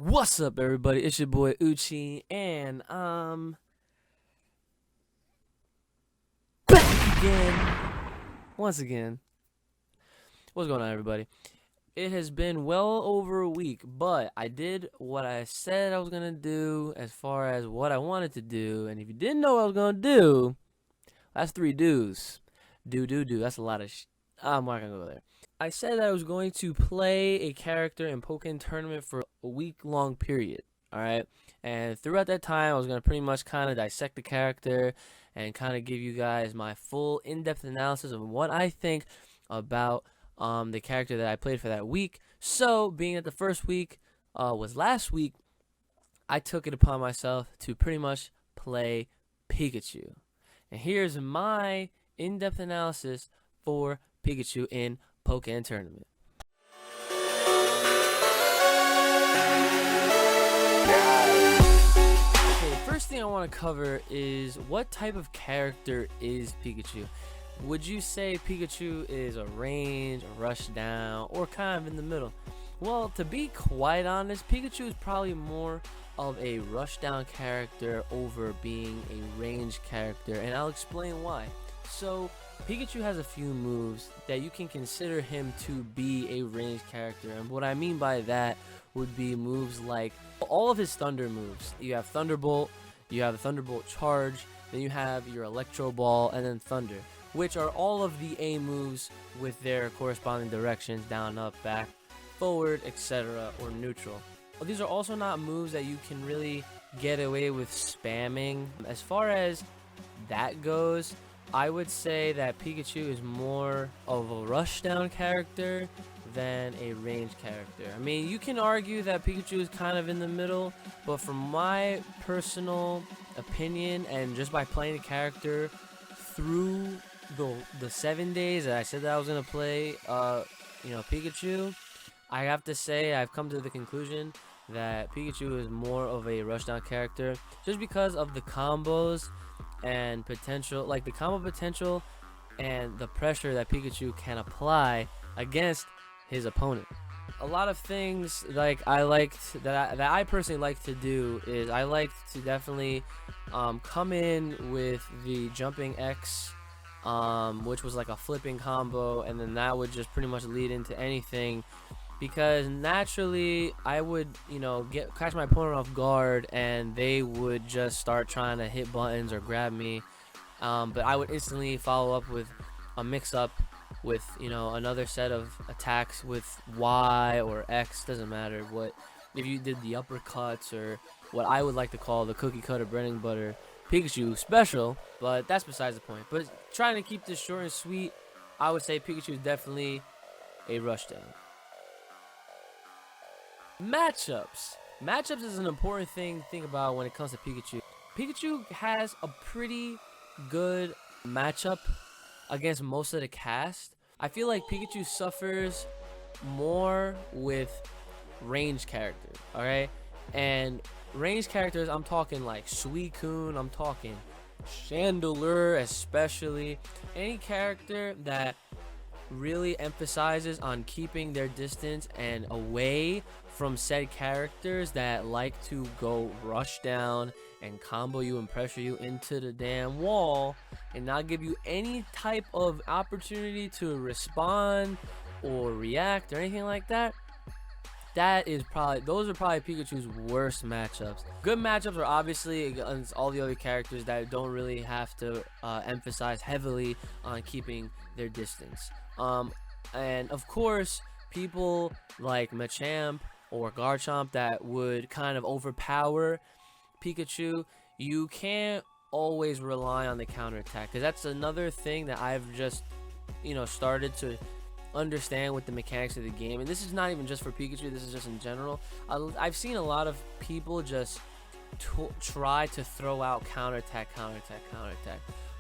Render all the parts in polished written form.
What's up, everybody? It's your boy Uchi, and back again, once again. What's going on, everybody? It has been well over a week, but I did what I said I was gonna do as far as what I wanted to do. And if you didn't know what I was gonna do, that's three do's. Do. That's a lot of I'm not gonna go there. I said that I was going to play a character in Pokken tournament for a week-long period. All right, and throughout that time, I was gonna pretty much kind of dissect the character and kind of give you guys my full in-depth analysis of what I think about the character that I played for that week. So, being that the first week was last week, I took it upon myself to pretty much play Pikachu. And here's my in-depth analysis for Pikachu in Pokken tournament. Okay, first thing I want to cover is what type of character is Pikachu? Would you say Pikachu is a range, a rush down, or kind of in the middle? Well, to be quite honest, Pikachu is probably more of a rush down character over being a range character, and I'll explain why. So, Pikachu has a few moves that you can consider him to be a ranged character, and what I mean by that would be moves like all of his thunder moves. You have Thunderbolt, you have the Thunderbolt charge, then you have your Electro Ball, and then Thunder, which are all of the A moves with their corresponding directions: down, up, back, forward, etc., or neutral. These are also not moves that you can really get away with spamming. As far as that goes, I would say that Pikachu is more of a rushdown character than a range character. I mean, you can argue that Pikachu is kind of in the middle, but from my personal opinion and just by playing the character through the 7 days that I said that I was gonna play, Pikachu, I have to say I've come to the conclusion that Pikachu is more of a rushdown character just because of the combos and potential, like the combo potential and the pressure that Pikachu can apply against his opponent. A lot of things like that I personally like to do is I like to definitely come in with the jumping X, which was like a flipping combo, and then that would just pretty much lead into anything, because naturally I would, catch my opponent off guard and they would just start trying to hit buttons or grab me, but I would instantly follow up with a mix-up with, another set of attacks with Y or X, doesn't matter what, if you did the uppercuts or what I would like to call the cookie cutter bread and butter Pikachu special, but that's besides the point. But trying to keep this short and sweet, I would say Pikachu is definitely a rushdown. Matchups is an important thing to think about when it comes to Pikachu. Pikachu has a pretty good matchup against most of the cast. I feel like Pikachu suffers more with range characters, alright? And range characters, I'm talking like Suicune, I'm talking Chandelure especially. Any character that really emphasizes on keeping their distance and away from said characters that like to go rush down and combo you and pressure you into the damn wall and not give you any type of opportunity to respond or react or anything like that. Those are probably Pikachu's worst matchups. Good matchups are obviously against all the other characters that don't really have to emphasize heavily on keeping their distance. And of course, people like Machamp or Garchomp that would kind of overpower Pikachu, you can't always rely on the counterattack, because that's another thing that I've just, started to understand with the mechanics of the game. And this is not even just for Pikachu, this is just in general. I've seen a lot of people just try to throw out counterattack.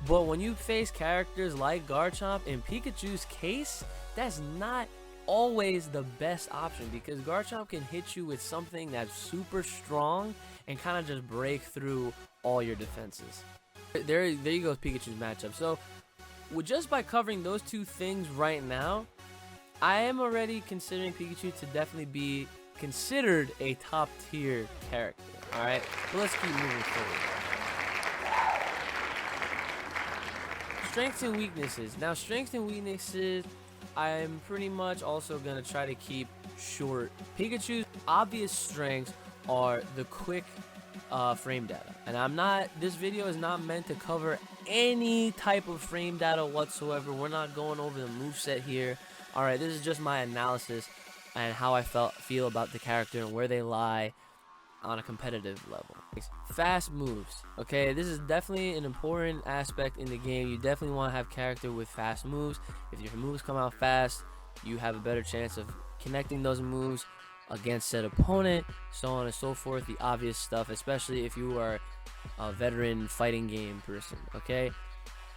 But when you face characters like Garchomp, in Pikachu's case, that's not always the best option, because Garchomp can hit you with something that's super strong and kind of just break through all your defenses. There you go with Pikachu's matchup. So just by covering those two things right now, I am already considering Pikachu to definitely be considered a top tier character. All right, but let's keep moving forward. Strengths and weaknesses. Now, strengths and weaknesses, I'm pretty much also gonna try to keep short. Pikachu's obvious strengths are the quick frame data, and this video is not meant to cover any type of frame data whatsoever. We're not going over the moveset here. All right, this is just my analysis and how I feel about the character and where they lie on a competitive level. Fast moves. Okay, this is definitely an important aspect in the game. You definitely want to have character with fast moves. If your moves come out fast, you have a better chance of connecting those moves against said opponent, so on and so forth. The obvious stuff, especially if you are a veteran fighting game person. Okay,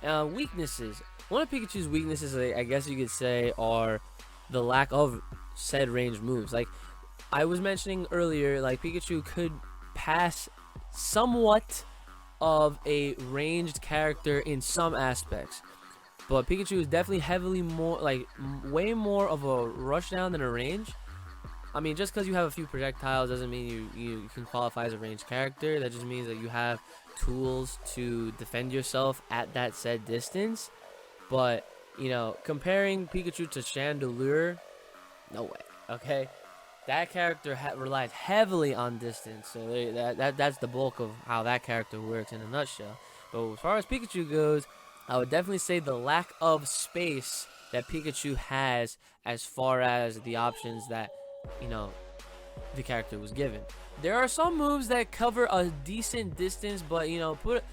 weaknesses. One of Pikachu's weaknesses, I guess you could say, are the lack of said range moves. Like I was mentioning earlier, like Pikachu could pass somewhat of a ranged character in some aspects, but Pikachu is definitely heavily more, like way more of a rush down than a range. I mean, just because you have a few projectiles doesn't mean you can qualify as a ranged character. That just means that you have tools to defend yourself at that said distance. But, you know, comparing Pikachu to Chandelure, no way, okay? That character relied heavily on distance, so that's the bulk of how that character works in a nutshell. But as far as Pikachu goes, I would definitely say the lack of space that Pikachu has as far as the options that, you know, the character was given. There are some moves that cover a decent distance, but, you know, put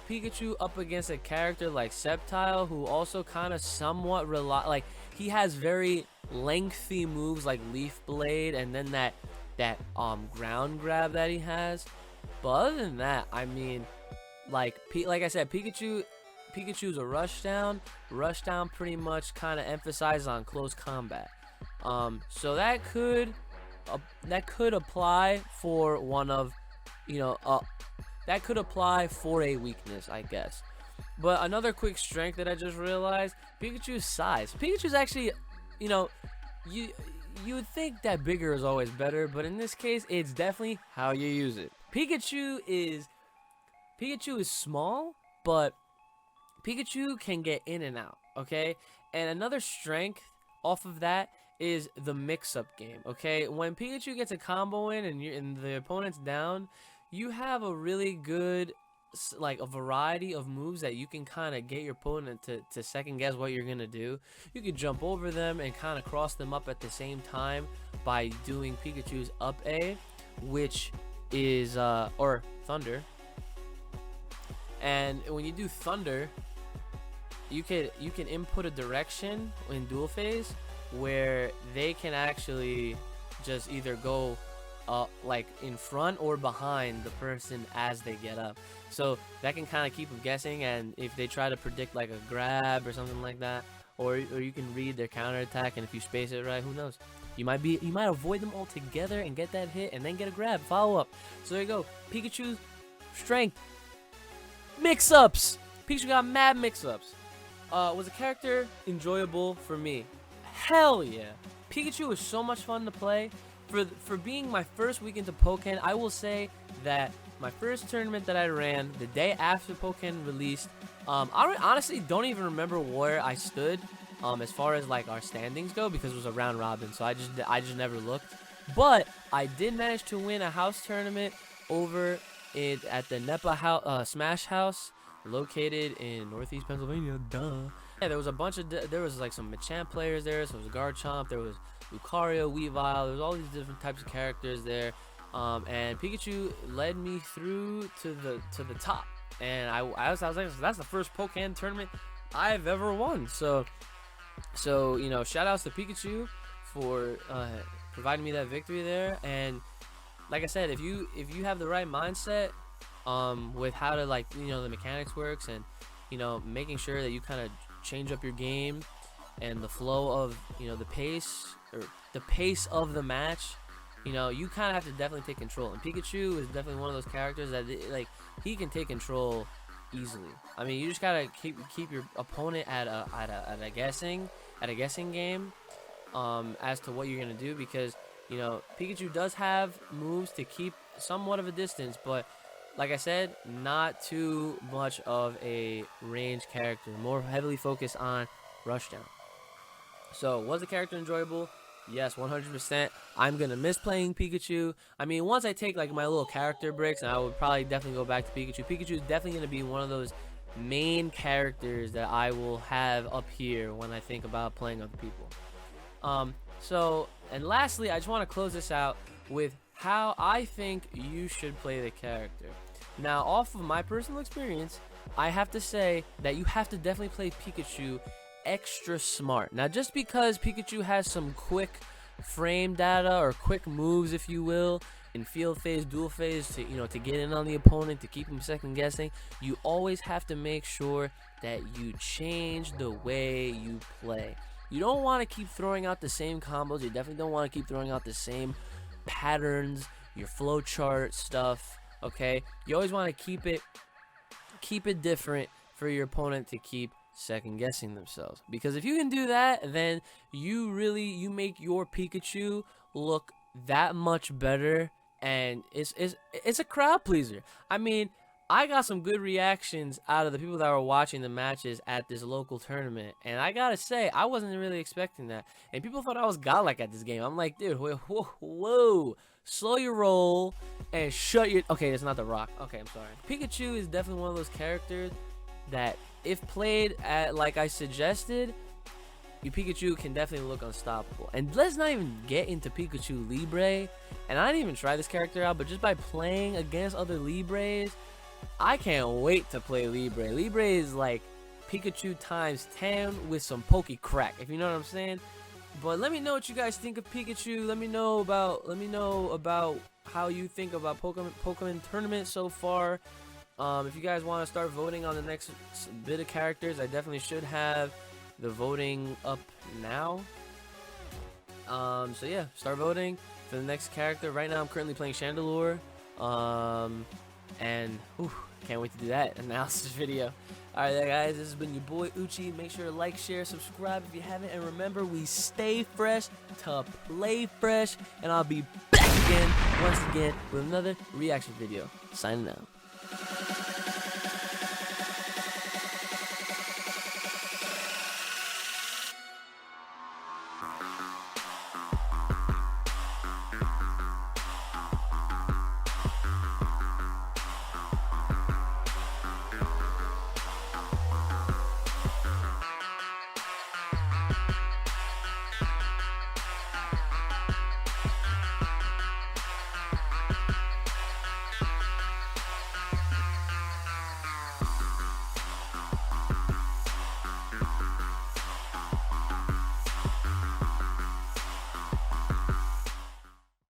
Pikachu up against a character like Sceptile, who also kind of somewhat like he has very lengthy moves like Leaf Blade, and then that ground grab that he has. But other than that, I mean, like I said, Pikachu's a rush down. Rush down pretty much kind of emphasizes on close combat. So that could apply for one of, you know, that could apply for a weakness, I guess. But another quick strength that I just realized, Pikachu's size. Pikachu's actually, you know, you would think that bigger is always better, but in this case, it's definitely how you use it. Pikachu is small, but Pikachu can get in and out, okay? And another strength off of that is the mix-up game, okay? When Pikachu gets a combo in and the opponent's down, you have a really good, like, a variety of moves that you can kind of get your opponent to second guess what you're gonna do. You can jump over them and kind of cross them up at the same time by doing Pikachu's up A, which is or Thunder. And when you do Thunder, you can input a direction in dual phase where they can actually just either go like in front or behind the person as they get up. So that can kind of keep them guessing, and if they try to predict like a grab or something like that, or you can read their counter attack, and if you space it right, who knows? You might avoid them altogether and get that hit and then get a grab, follow up. So there you go. Pikachu's strength. Mix-ups. Pikachu got mad mix-ups. Was a character enjoyable for me? Hell yeah. Pikachu was so much fun to play. For being my first week into Pokken, I will say that my first tournament that I ran the day after Pokken released, I honestly don't even remember where I stood as far as like our standings go, because it was a round robin, so I just never looked. But I did manage to win a house tournament over at the NEPA Smash House, located in Northeast Pennsylvania. Duh. Yeah, there was like some Machamp players there. So there was Garchomp, there was Lucario, Weavile, there was all these different types of characters there. And Pikachu led me through to the top. And I was like, that's the first Pokken tournament I've ever won. So you know, shout outs to Pikachu for providing me that victory there. And like I said, if you have the right mindset with how to, like, you know, the mechanics works, and, you know, making sure that you kind of change up your game and the flow of, you know, the pace of the match, you know, you kind of have to definitely take control. And Pikachu is definitely one of those characters that, like, he can take control easily. I mean, you just gotta keep your opponent at a guessing game as to what you're gonna do, because You know, Pikachu does have moves to keep somewhat of a distance, but like I said, not too much of a range character. More heavily focused on rushdown. So, was the character enjoyable? Yes, 100%. I'm going to miss playing Pikachu. I mean, once I take like my little character breaks, I would probably definitely go back to Pikachu. Pikachu is definitely going to be one of those main characters that I will have up here when I think about playing other people. And lastly, I just want to close this out with how I think you should play the character. Now, off of my personal experience, I have to say that you have to definitely play Pikachu extra smart. Now, just because Pikachu has some quick frame data or quick moves, if you will, in field phase, dual phase, to to get in on the opponent, to keep him second guessing, you always have to make sure that you change the way you play. You don't want to keep throwing out the same combos. You definitely don't want to keep throwing out the same patterns, your flow chart stuff. Okay, you always want to keep it different for your opponent to keep second guessing themselves, because if you can do that, then you make your Pikachu look that much better, and it's a crowd pleaser. I mean, I got some good reactions out of the people that were watching the matches at this local tournament, and I gotta say, I wasn't really expecting that, and people thought I was godlike at this game. I'm like, dude, whoa, slow your roll and shut your... Okay, it's not the Rock. Okay, I'm sorry. Pikachu is definitely one of those characters that, if played at like I suggested, your Pikachu can definitely look unstoppable. And let's not even get into Pikachu Libre. And I didn't even try this character out, but just by playing against other Libres, I can't wait to play Libre. Libre is like Pikachu times 10 with some Poke crack, if you know what I'm saying. But let me know what you guys think of Pikachu. Let me know about how you think about Pokemon tournament so far. If you guys want to start voting on the next bit of characters, I definitely should have the voting up now. So yeah, start voting for the next character. Right now I'm currently playing Chandelure. And can't wait to do that analysis video. Alright guys, this has been your boy Uchi. Make sure to like, share, subscribe if you haven't, and remember, we stay fresh to play fresh, and I'll be back again once again with another reaction video. Signing out.